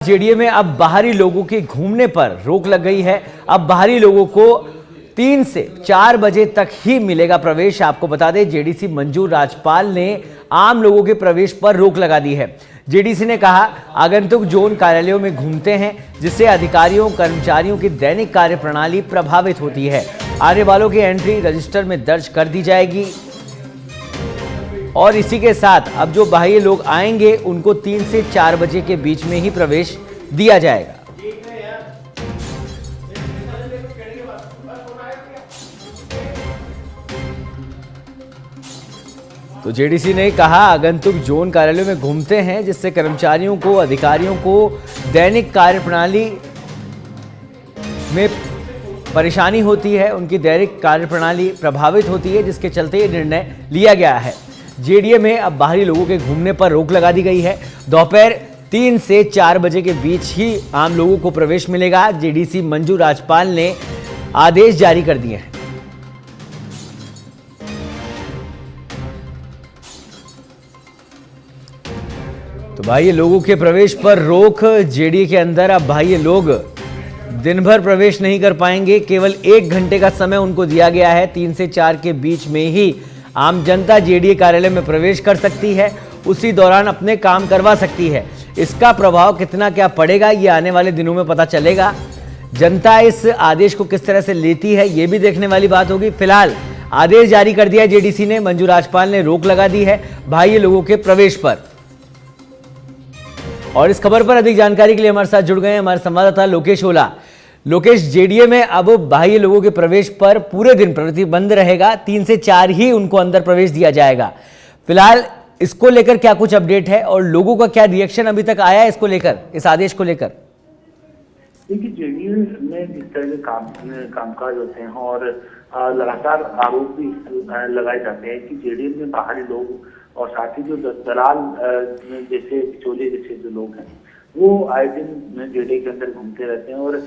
JDA में अब बाहरी लोगों के घूमने पर रोक लग गई है। अब बाहरी लोगों को 3 से 4 बजे तक ही मिलेगा प्रवेश। आपको बता दें, जेडीसी मंजू राजपाल ने आम लोगों के प्रवेश पर रोक लगा दी है। जेडीसी ने कहा, आगंतुक जोन कार्यालयों में घूमते हैं, जिससे अधिकारियों कर्मचारियों की दैनिक कार्य प्रणाली प्रभावित होती है। आने वालों की एंट्री रजिस्टर में दर्ज कर दी जाएगी और इसी के साथ अब जो बाहरी लोग आएंगे उनको 3 से 4 बजे के बीच में ही प्रवेश दिया जाएगा। तो जेडीसी ने कहा, आगंतुक जोन कार्यालयों में घूमते हैं, जिससे कर्मचारियों को अधिकारियों को दैनिक कार्य प्रणाली में परेशानी होती है, उनकी दैनिक कार्य प्रणाली प्रभावित होती है, जिसके चलते ये निर्णय लिया गया है। जेडीए में अब बाहरी लोगों के घूमने पर रोक लगा दी गई है। दोपहर 3 से 4 बजे के बीच ही आम लोगों को प्रवेश मिलेगा। जेडीसी मंजू राजपाल ने आदेश जारी कर दिए हैं। तो भाई लोगों के प्रवेश पर रोक। जेडीए के अंदर अब भाई लोग दिन भर प्रवेश नहीं कर पाएंगे। केवल 1 घंटे का समय उनको दिया गया है। 3 से 4 के बीच में ही आम जनता जेडीए कार्यालय में प्रवेश कर सकती है, उसी दौरान अपने काम करवा सकती है। इसका प्रभाव कितना क्या पड़ेगा, ये आने वाले दिनों में पता चलेगा। जनता इस आदेश को किस तरह से लेती है, ये भी देखने वाली बात होगी। फिलहाल आदेश जारी कर दिया है जेडीसी ने, मंजू राजपाल ने रोक लगा दी है बाह्य लोगों के प्रवेश पर। और इस खबर पर अधिक जानकारी के लिए हमारे साथ जुड़ गए हैं हमारे संवाददाता लोकेश ओला। लोकेश, जेडीए में अब बाह्य लोगों के प्रवेश पर पूरे दिन प्रतिबंध रहेगा। 3 से 4 ही उनको अंदर प्रवेश दिया जाएगा। फिलहाल इसको लेकर क्या कुछ अपडेट है और लोगों का क्या रिएक्शन अभी तक आया है इसको लेकर, इस आदेश को लेकर? देखिए, जेडीए में जिस तरह के कामकाज होते हैं और लगातार आरोप भी लगाए जाते हैं कि जेडीए में बाहरी लोग और साथ ही जो दलाल जैसे बिचौलिए जैसे जो लोग हैं वो आए दिन जेडीए के अंदर घूमते रहते हैं और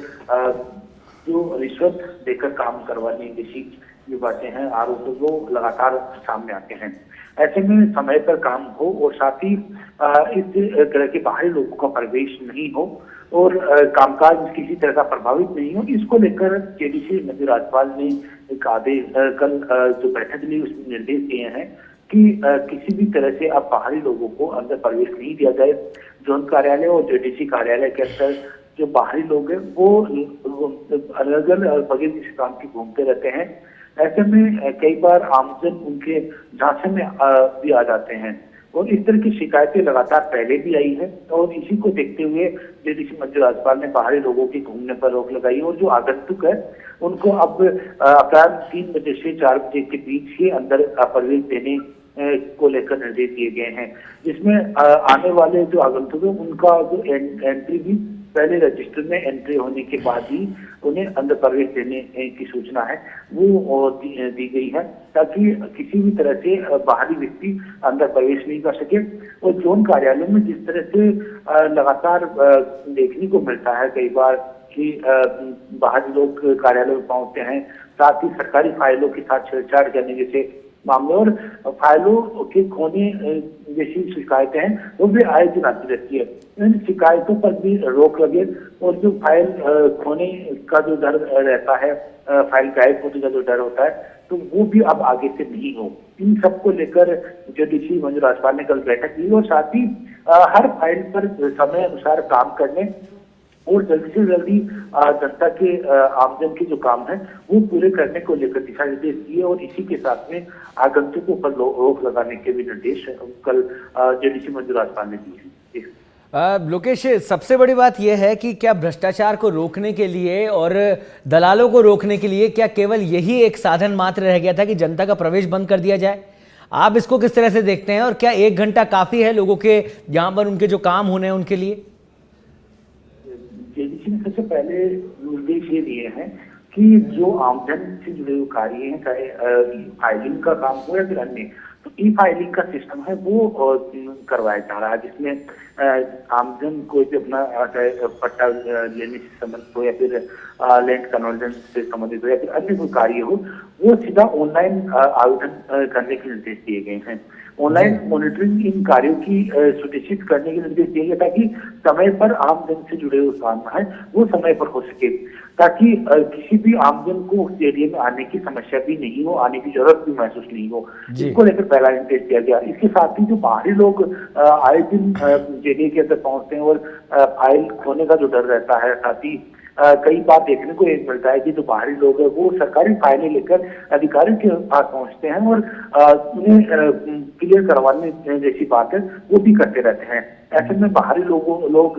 जो रिश्वत देकर काम करवाने जैसी जो बातें हैं, आरोप वो लगातार सामने आते हैं। ऐसे में समय पर काम हो और साथ ही इस तरह के बाहरी लोगों का प्रवेश नहीं हो और कामकाज किसी तरह का प्रभावित नहीं हो, इसको लेकर जेडीसी मंजू राजपाल ने एक आदेश कल जो बैठक ली उसमें निर्देश दिए हैं कि किसी भी तरह से अब बाहरी लोगों को अंदर प्रवेश नहीं दिया जाए। जोन कार्यालय और जेडीसी कार्यालय के अंदर जो बाहरी लोग हैं वो अलग अलग बगैर किसी काम के घूमते रहते हैं। ऐसे में कई बार आमजन उनके झांसे में भी आ जाते हैं और इस तरह की शिकायतें लगातार पहले भी आई है और इसी को देखते हुए जेडीसी मंजू राजपाल ने बाहरी लोगों के घूमने पर रोक लगाई और जो आगंतुक है उनको अब अपराह्न 3 बजे से 4 बजे के बीच ही अंदर प्रवेश देने को लेकर निर्देश दिए गए हैं, जिसमें आने वाले जो आगंतुक है उनका जो एंट्री भी पहले रजिस्टर में एंट्री होने के बाद ही उन्हें अंदर प्रवेश देने की सूचना है वो दी गई है, ताकि किसी भी तरह से बाहरी व्यक्ति अंदर प्रवेश नहीं कर सके। और जोन कार्यालयों में जिस तरह से लगातार देखने को मिलता है कई बार कि बाहरी लोग कार्यालय में पहुंचते हैं, साथ ही सरकारी फाइलों के साथ छेड़छाड़ करने जैसे मामले और फाइलों के खोने जैसी शिकायतें हैं वो भी आए दिन आती रहती है। इन शिकायतों पर भी रोक लगे और जो फाइल खोने का जो डर रहता है, फाइल गायब होने का जो डर होता है, तो वो भी अब आगे से नहीं हो। इन सबको लेकर जेडीसी मंजू राजपाल ने कल बैठक ली और साथ ही हर फाइल पर समय अनुसार काम करने और जल्दी से जल्दी जनता के आमजन के जो काम है वो पूरे करने को लेकर दिशा निर्देश दिए और इसी के साथ में आगंतुकों पर रोक लगाने के भी निर्देश कल जेडीसी मंजू राजपाल ने दिए हैं। लोकेश, सबसे बड़ी बात यह है कि क्या भ्रष्टाचार को रोकने के लिए और दलालों को रोकने के लिए क्या केवल यही एक साधन मात्र रह गया था कि जनता का प्रवेश बंद कर दिया जाए? आप इसको किस तरह से देखते हैं और क्या 1 घंटा काफी है लोगों के जहां पर उनके जो काम होने हैं उनके लिए? जेडीसी ने सबसे पहले निर्देश ये दिए हैं कि जो आमजन से जुड़े हुए कार्य हैं, चाहे फाइलिंग का काम हो या फिर अन्य, तो ई फाइलिंग का सिस्टम है वो करवाया जा रहा है, जिसमें आमजन कोई भी अपना चाहे पट्टा लेने से संबंधित हो या फिर लैंड कन्वर्जन से संबंधित हो या फिर अन्य कोई कार्य हो, वो सीधा ऑनलाइन आवेदन करने के निर्देश दिए गए हैं। ऑनलाइन मॉनिटरिंग इन कार्यों की सुनिश्चित करने के निर्देश दिए गए ताकि समय पर आमजन से जुड़े हुए काम है वो समय पर हो सके, ताकि किसी भी आमजन को उस एरिया में आने की समस्या भी नहीं हो, आने की जरूरत भी महसूस नहीं हो। इसको लेकर पहला निर्देश दिया गया। इसके साथ ही जो बाहरी लोग आए दिन एरिया के अंदर पहुंचते हैं और फाइल खोने का जो डर रहता है, साथ ही कई बार देखने को एक मिलता है कि जो बाहरी लोग हैं वो सरकारी फाइलें लेकर अधिकारियों के पास पहुंचते हैं और उन्हें क्लियर करवाने जैसी बात है वो भी करते रहते हैं। ऐसे में बाहरी लोग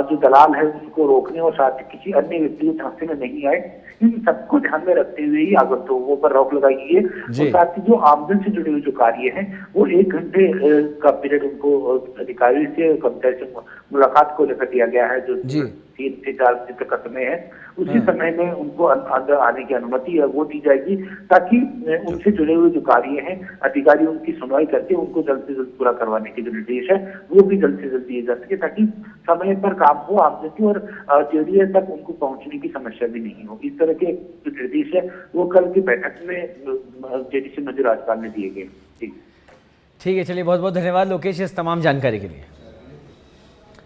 जो दलाल है उनको रोकने और साथ ही किसी अन्य व्यक्ति को झांसे में नहीं आए, इन सबको ध्यान में रखते हुए ही आगंतुकों पर रोक लगाई गई है। और साथ ही जो आमजन से जुड़े हुए जो कार्य हैं वो 1 घंटे का पीरियड उनको अधिकारी से कर्मचारी से मुलाकात को लेकर दिया गया है, जो 3 से 4 बजे तक का समय है। उसी समय में उनको अंदर आने की अनुमति है वो दी जाएगी, ताकि उनसे जुड़े हुए जो कार्य हैं अधिकारी उनकी सुनवाई करके उनको जल्द से जल्द पूरा करवाने के जो निर्देश है वो भी जल्द से जल्द दिए जा सके, ताकि समय पर काम हो आमजन की और जेडीए तक उनको पहुंचने की समस्या भी नहीं हो। इस तरह के जो निर्देश है वो कल की बैठक में जेडीसी मंत्री राज्यपाल ने दिए गए। ठीक है, चलिए बहुत बहुत धन्यवाद लोकेश इस तमाम जानकारी के लिए।